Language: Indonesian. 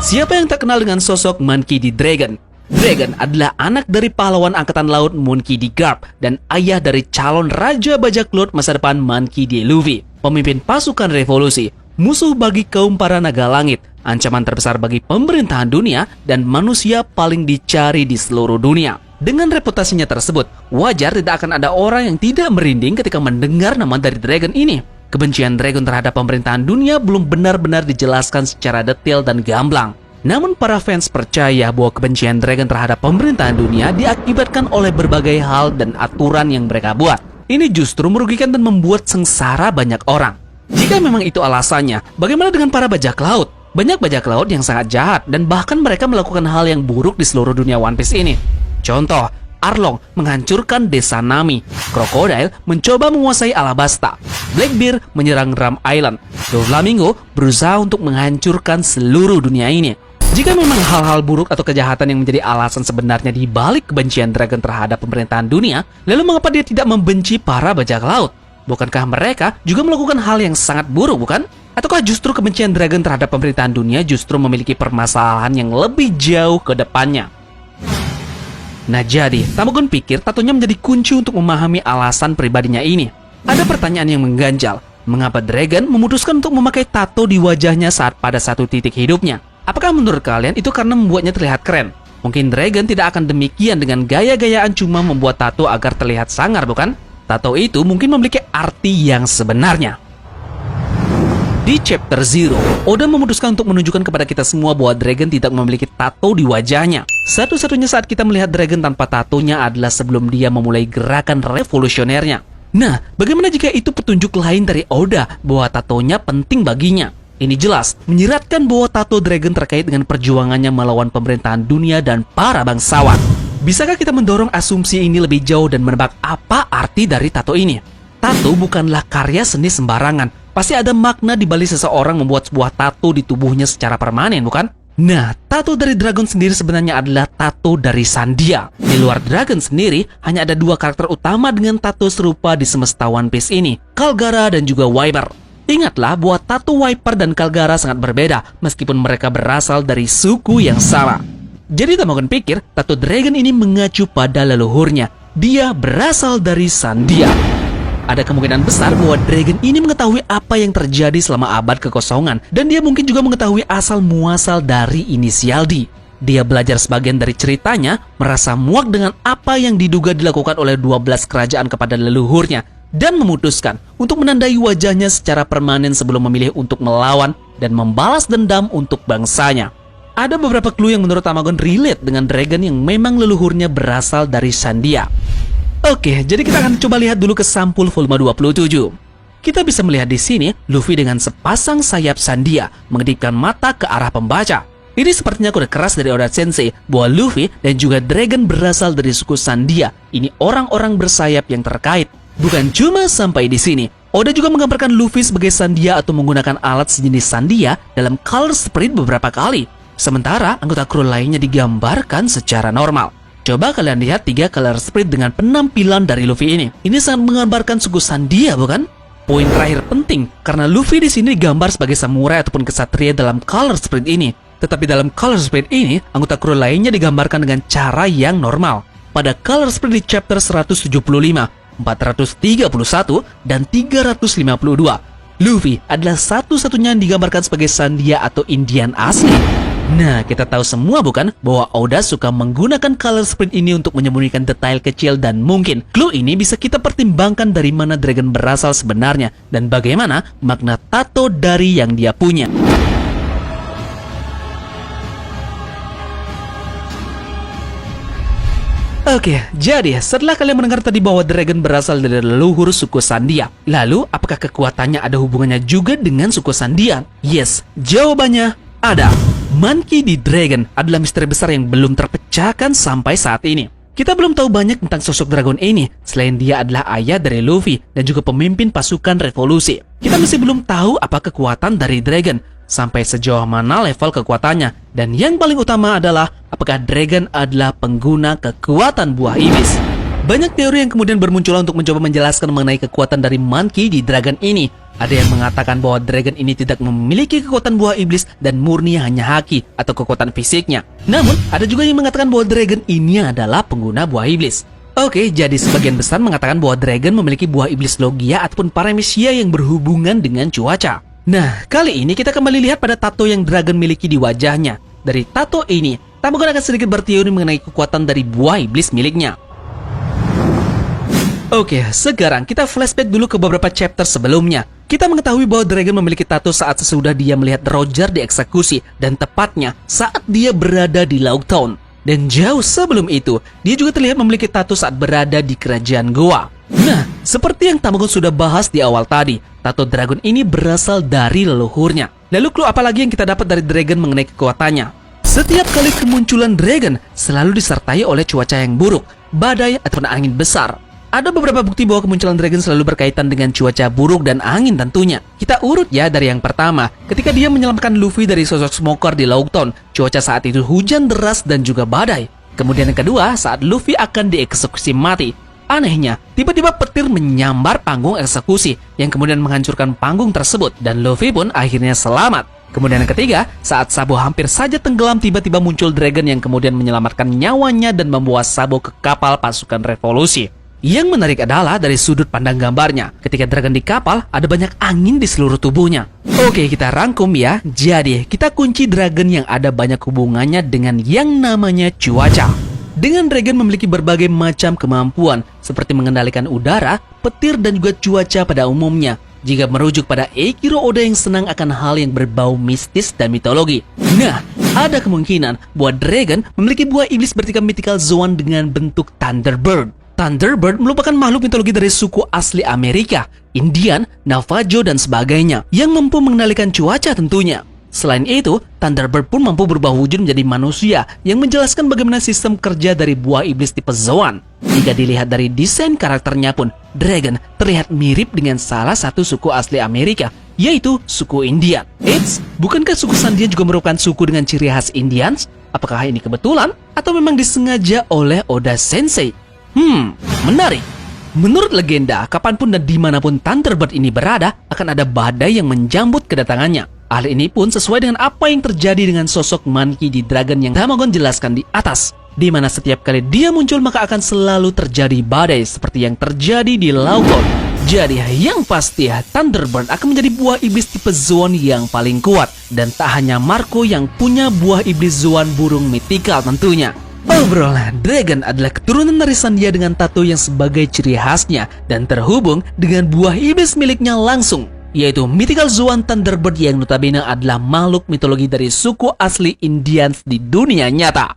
Siapa yang tak kenal dengan sosok Monkey D. Dragon? Dragon adalah anak dari pahlawan angkatan laut Monkey D. Garp dan ayah dari calon raja bajak laut masa depan Monkey D. Luffy, pemimpin pasukan revolusi, musuh bagi kaum para naga langit, ancaman terbesar bagi pemerintahan dunia, dan manusia paling dicari di seluruh dunia. Dengan reputasinya tersebut, wajar tidak akan ada orang yang tidak merinding ketika mendengar nama dari Dragon ini. Kebencian Dragon terhadap pemerintahan dunia belum benar-benar dijelaskan secara detail dan gamblang. Namun para fans percaya bahwa kebencian Dragon terhadap pemerintahan dunia diakibatkan oleh berbagai hal dan aturan yang mereka buat. Ini justru merugikan dan membuat sengsara banyak orang. Jika memang itu alasannya, bagaimana dengan para bajak laut? Banyak bajak laut yang sangat jahat dan bahkan mereka melakukan hal yang buruk di seluruh dunia One Piece ini. Contoh, Arlong menghancurkan desa Nami, Crocodile mencoba menguasai Alabasta, Blackbeard menyerang Ram Island, Doflamingo berusaha untuk menghancurkan seluruh dunia ini. Jika memang hal-hal buruk atau kejahatan yang menjadi alasan sebenarnya di balik kebencian Dragon terhadap pemerintahan dunia, lalu mengapa dia tidak membenci para bajak laut? Bukankah mereka juga melakukan hal yang sangat buruk, bukan? Ataukah justru kebencian Dragon terhadap pemerintahan dunia justru memiliki permasalahan yang lebih jauh ke depannya? Nah jadi, Tamagon pikir tatonya menjadi kunci untuk memahami alasan pribadinya ini. Ada pertanyaan yang mengganjal, mengapa Dragon memutuskan untuk memakai tato di wajahnya saat pada satu titik hidupnya? Apakah menurut kalian itu karena membuatnya terlihat keren? Mungkin Dragon tidak akan demikian dengan gaya-gayaan cuma membuat tato agar terlihat sangar, bukan? Tato itu mungkin memiliki arti yang sebenarnya. Di chapter 0, Oda memutuskan untuk menunjukkan kepada kita semua bahwa Dragon tidak memiliki tato di wajahnya. Satu-satunya saat kita melihat Dragon tanpa tatonya adalah sebelum dia memulai gerakan revolusionernya. Nah, bagaimana jika itu petunjuk lain dari Oda bahwa tatonya penting baginya? Ini jelas menyiratkan bahwa tato Dragon terkait dengan perjuangannya melawan pemerintahan dunia dan para bangsawan. Bisakah kita mendorong asumsi ini lebih jauh dan menebak apa arti dari tato ini? Tato bukanlah karya seni sembarangan. Pasti ada makna di balik seseorang membuat sebuah tato di tubuhnya secara permanen, bukan? Nah, tato dari Dragon sendiri sebenarnya adalah tato dari Sandia. Di luar Dragon sendiri, hanya ada dua karakter utama dengan tato serupa di semesta One Piece ini, Kalgara dan juga Viper. Ingatlah bahwa tato Viper dan Kalgara sangat berbeda, meskipun mereka berasal dari suku yang sama. Jadi Tamagon pikir, tato Dragon ini mengacu pada leluhurnya. Dia berasal dari Sandia. Ada kemungkinan besar bahwa Dragon ini mengetahui apa yang terjadi selama abad kekosongan, dan dia mungkin juga mengetahui asal-muasal dari inisial D. Dia belajar sebagian dari ceritanya, merasa muak dengan apa yang diduga dilakukan oleh 12 kerajaan kepada leluhurnya, dan memutuskan untuk menandai wajahnya secara permanen sebelum memilih untuk melawan dan membalas dendam untuk bangsanya. Ada beberapa clue yang menurut Tamagon relate dengan Dragon yang memang leluhurnya berasal dari Sandia. Oke, jadi kita akan coba lihat dulu ke sampul volume 27. Kita bisa melihat di sini Luffy dengan sepasang sayap Sandia mengedipkan mata ke arah pembaca. Ini sepertinya kode keras dari Oda Sensei bahwa Luffy dan juga Dragon berasal dari suku Sandia. Ini orang-orang bersayap yang terkait. Bukan cuma sampai di sini, Oda juga menggambarkan Luffy sebagai Sandia atau menggunakan alat sejenis Sandia dalam Color Sprite beberapa kali. Sementara anggota kru lainnya digambarkan secara normal. Coba kalian lihat 3 Color Sprite dengan penampilan dari Luffy ini. Ini sangat menggambarkan suku Sandia, bukan? Poin terakhir penting, karena Luffy di sini digambar sebagai samurai ataupun kesatria dalam Color Sprite ini. Tetapi dalam Color Sprite ini, anggota kru lainnya digambarkan dengan cara yang normal. Pada Color Sprite di chapter 175, 431, dan 352, Luffy adalah satu-satunya yang digambarkan sebagai Sandia atau Indian asli. Nah, kita tahu semua bukan bahwa Oda suka menggunakan Color Sprite ini untuk menyembunyikan detail kecil, dan mungkin clue ini bisa kita pertimbangkan dari mana Dragon berasal sebenarnya dan bagaimana makna tato dari yang dia punya. Oke, jadi setelah kalian mendengar tadi bahwa Dragon berasal dari leluhur suku Sandia, lalu apakah kekuatannya ada hubungannya juga dengan suku Sandia? Yes, jawabannya ada. Monkey D. Dragon adalah misteri besar yang belum terpecahkan sampai saat ini. Kita belum tahu banyak tentang sosok Dragon ini, selain dia adalah ayah dari Luffy dan juga pemimpin pasukan revolusi. Kita masih belum tahu apa kekuatan dari Dragon, sampai sejauh mana level kekuatannya, dan yang paling utama adalah apakah Dragon adalah pengguna kekuatan buah ibis. Banyak teori yang kemudian bermunculan untuk mencoba menjelaskan mengenai kekuatan dari Monkey D. Dragon ini. Ada yang mengatakan bahwa dragon ini tidak memiliki kekuatan buah iblis dan murni hanya haki atau kekuatan fisiknya. Namun, ada juga yang mengatakan bahwa dragon ini adalah pengguna buah iblis. Oke, jadi sebagian besar mengatakan bahwa dragon memiliki buah iblis logia ataupun paramecia yang berhubungan dengan cuaca. Nah, kali ini kita kembali lihat pada tato yang dragon miliki di wajahnya. Dari tato ini, Tamagon akan sedikit berteori mengenai kekuatan dari buah iblis miliknya. Oke, sekarang kita flashback dulu ke beberapa chapter sebelumnya. Kita mengetahui bahwa Dragon memiliki tato saat sesudah dia melihat Roger dieksekusi, dan tepatnya saat dia berada di Loguetown. Dan jauh sebelum itu, dia juga terlihat memiliki tato saat berada di kerajaan Goa. Nah, seperti yang Tamagon sudah bahas di awal tadi, tato Dragon ini berasal dari leluhurnya. Lalu clue apa lagi yang kita dapat dari Dragon mengenai kekuatannya? Setiap kali kemunculan Dragon selalu disertai oleh cuaca yang buruk, badai ataupun angin besar. Ada beberapa bukti bahwa kemunculan Dragon selalu berkaitan dengan cuaca buruk dan angin tentunya. Kita urut ya dari yang pertama. Ketika dia menyelamatkan Luffy dari sosok smoker di Loguetown, cuaca saat itu hujan deras dan juga badai. Kemudian yang kedua, saat Luffy akan dieksekusi mati. Anehnya, tiba-tiba petir menyambar panggung eksekusi yang kemudian menghancurkan panggung tersebut dan Luffy pun akhirnya selamat. Kemudian yang ketiga, saat Sabo hampir saja tenggelam, tiba-tiba muncul Dragon yang kemudian menyelamatkan nyawanya dan membawa Sabo ke kapal pasukan revolusi. Yang menarik adalah dari sudut pandang gambarnya. Ketika Dragon di kapal, ada banyak angin di seluruh tubuhnya. Oke, kita rangkum ya. Jadi, kita kunci Dragon yang ada banyak hubungannya dengan yang namanya cuaca. Dengan Dragon memiliki berbagai macam kemampuan, seperti mengendalikan udara, petir, dan juga cuaca pada umumnya. Jika merujuk pada Eiichiro Oda yang senang akan hal yang berbau mistis dan mitologi. Nah, ada kemungkinan bahwa Dragon memiliki buah iblis bertipe mythical Zoan dengan bentuk Thunderbird. Thunderbird merupakan makhluk mitologi dari suku asli Amerika, Indian, Navajo, dan sebagainya, yang mampu mengendalikan cuaca tentunya. Selain itu, Thunderbird pun mampu berubah wujud menjadi manusia, yang menjelaskan bagaimana sistem kerja dari buah iblis tipe Zoan. Jika dilihat dari desain karakternya pun, Dragon terlihat mirip dengan salah satu suku asli Amerika, yaitu suku Indian. Eits, bukankah suku Sandian juga merupakan suku dengan ciri khas Indians? Apakah ini kebetulan, atau memang disengaja oleh Oda Sensei? Menarik. Menurut legenda, kapanpun dan dimanapun Thunderbird ini berada, akan ada badai yang menjambut kedatangannya. Hal ini pun sesuai dengan apa yang terjadi dengan sosok Monkey D. Dragon yang Tamagon jelaskan di atas, di mana setiap kali dia muncul maka akan selalu terjadi badai seperti yang terjadi di Loguetown. Jadi yang pasti Thunderbird akan menjadi buah iblis tipe Zoan yang paling kuat, dan tak hanya Marco yang punya buah iblis Zoan burung mythical tentunya. Obrolan Dragon adalah keturunan dari Sandia dengan tato yang sebagai ciri khasnya dan terhubung dengan buah iblis miliknya langsung, yaitu mythical Zoan Thunderbird yang notabene adalah makhluk mitologi dari suku asli Indians di dunia nyata.